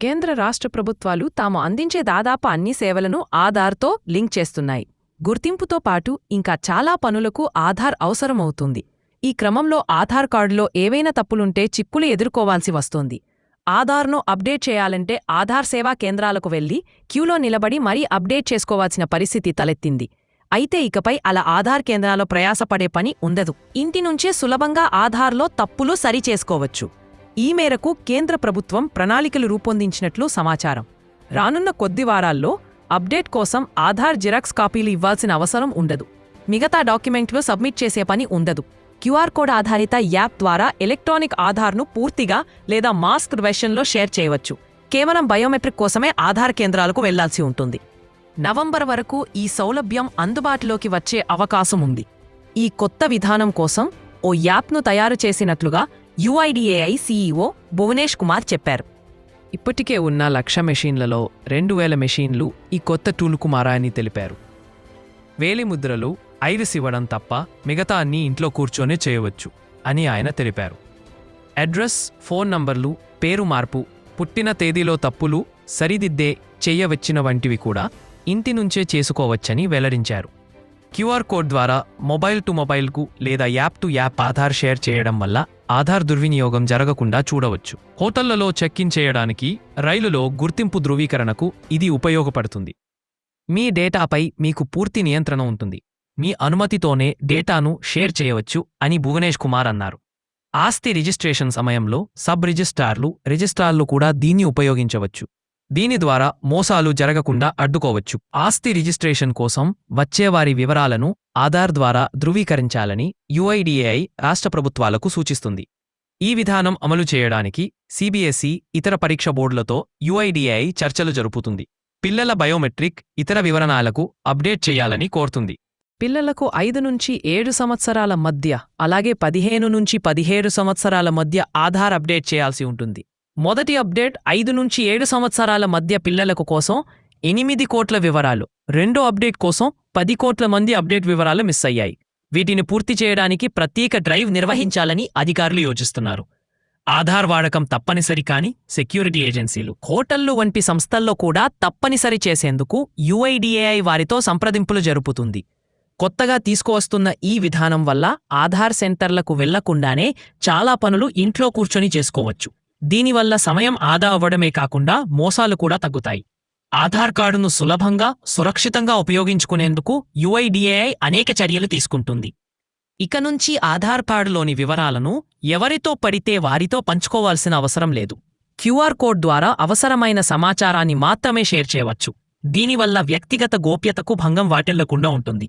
కేంద్ర రాష్ట్ర ప్రభుత్వాలు తాము అందించే దాదాపు అన్ని సేవలను ఆధార్తో లింక్ చేస్తున్నాయి. గుర్తింపుతో పాటు ఇంకా చాలా పనులకు ఆధార్ అవసరమవుతుంది. ఈ క్రమంలో ఆధార్ కార్డులో ఏవైనా తప్పులుంటే చిక్కులు ఎదుర్కోవాల్సి వస్తోంది. ఆధార్ను అప్డేట్ చేయాలంటే ఆధార్ సేవా కేంద్రాలకు వెళ్లి క్యూలో నిలబడి మరీ అప్డేట్ చేసుకోవాల్సిన పరిస్థితి తలెత్తింది. అయితే ఇకపై అలా ఆధార్ కేంద్రాల్లో ప్రయాసపడే పని ఉండదు. ఇంటి నుంచే సులభంగా ఆధార్లో తప్పులు సరిచేసుకోవచ్చు. ఈ మేరకు కేంద్ర ప్రభుత్వం ప్రణాళికలు రూపొందించినట్లు సమాచారం. రానున్న కొద్ది వారాల్లో అప్డేట్ కోసం ఆధార్ జిరాక్స్ కాపీలు ఇవ్వాల్సిన అవసరం ఉండదు. మిగతా డాక్యుమెంట్లు సబ్మిట్ చేసే పని ఉండదు. క్యూఆర్ కోడ్ ఆధారిత యాప్ ద్వారా ఎలక్ట్రానిక్ ఆధార్ను పూర్తిగా లేదా మాస్క్డ్ వెర్షన్లో షేర్ చేయవచ్చు. కేవలం బయోమెట్రిక్ కోసమే ఆధార్ కేంద్రాలకు వెళ్లాల్సి ఉంటుంది. నవంబర్ వరకు ఈ సౌలభ్యం అందుబాటులోకి వచ్చే అవకాశం ఉంది. ఈ కొత్త విధానం కోసం ఓ యాప్ను తయారు చేసినట్లుగా యుఐడిఏఐ సీఈఓ భువనేష్ కుమార్ చెప్పారు. ఇప్పటికే ఉన్న 1,00,000 మెషీన్లలో 2,000 మెషీన్లు ఈ కొత్త టూల్కు మారాయని తెలిపారు. వేలిముద్రలు, ఐరిస్ ఇవ్వడం తప్ప మిగతా అన్నీ ఇంట్లో కూర్చొనే చేయవచ్చు అని ఆయన తెలిపారు. అడ్రస్, ఫోన్ నంబర్లు, పేరు మార్పు, పుట్టిన తేదీలో తప్పులు సరిదిద్దే చెయ్యవచ్చిన వంటివి కూడా ఇంటి నుంచే చేసుకోవచ్చని వెల్లడించారు. క్యూఆర్ కోడ్ ద్వారా మొబైల్ టు మొబైల్కు లేదా app to app Aadhaar share చేయడం వల్ల ఆధార్ దుర్వినియోగం జరగకుండా చూడవచ్చు. హోటళ్లలో చెక్ ఇన్ చేయడానికి, రైలులో గుర్తింపు ధృవీకరణకు ఇది ఉపయోగపడుతుంది. మీ డేటాపై మీకు పూర్తి నియంత్రణ ఉంటుంది. మీ అనుమతితోనే డేటాను షేర్ చేయవచ్చు అని భువనేష్ కుమార్ అన్నారు. ఆస్తి రిజిస్ట్రేషన్ సమయంలో సబ్ రిజిస్ట్రార్లు కూడా దీన్ని ఉపయోగించవచ్చు. దీని ద్వారా మోసాలు జరగకుండా అడ్డుకోవచ్చు. ఆస్తి రిజిస్ట్రేషన్ కోసం వచ్చేవారి వివరాలను ఆధార్ ద్వారా ధృవీకరించాలని యుఐడిఏఐ రాష్ట్ర ప్రభుత్వాలకు సూచిస్తుంది. ఈ విధానం అమలు చేయడానికి సిబిఎస్ఈ, ఇతర పరీక్ష బోర్డులతో యుఐడిఏఐ చర్చలు జరుపుతుంది. పిల్లల బయోమెట్రిక్, ఇతర వివరణాలకు అప్డేట్ చేయాలని కోరుతుంది. పిల్లలకు 5 నుంచి 7 సంవత్సరాల మధ్య, అలాగే 15 నుంచి 17 సంవత్సరాల మధ్య ఆధార్ అప్డేట్ చేయాల్సి ఉంటుంది. మొదటి అప్డేట్ 5 నుంచి 7 సంవత్సరాల మధ్య పిల్లలకు కోసం 8 కోట్ల వివరాలు, రెండో అప్డేట్ కోసం 10 కోట్ల మంది అప్డేట్ వివరాలు మిస్ అయ్యాయి. వీటిని పూర్తి చేయడానికి ప్రత్యేక డ్రైవ్ నిర్వహించాలని అధికారులు యోచిస్తున్నారు. ఆధార్ వాడకం తప్పనిసరి కాని సెక్యూరిటీ ఏజెన్సీలు, హోటళ్లు వంటి సంస్థల్లో కూడా తప్పనిసరి చేసేందుకు యుఐడిఏఐ వారితో సంప్రదింపులు జరుపుతుంది. కొత్తగా తీసుకువస్తున్న ఈ విధానం వల్ల ఆధార్ సెంటర్లకు వెళ్లకుండానే చాలా పనులు ఇంట్లో కూర్చొని చేసుకోవచ్చు. దీనివల్ల సమయం ఆదా అవ్వడమే కాకుండా మోసాలు కూడా తగ్గుతాయి. ఆధార్ కార్డును సులభంగా, సురక్షితంగా ఉపయోగించుకునేందుకు యుఐడిఏఐ అనేక చర్యలు తీసుకుంటుంది. ఇక నుంచి ఆధార్ కార్డులోని వివరాలను ఎవరితో పడితే వారితో పంచుకోవాల్సిన అవసరం లేదు. క్యూఆర్ కోడ్ ద్వారా అవసరమైన సమాచారాన్ని మాత్రమే షేర్ చేయవచ్చు. దీనివల్ల వ్యక్తిగత గోప్యతకు భంగం వాటిల్లకుండా ఉంటుంది.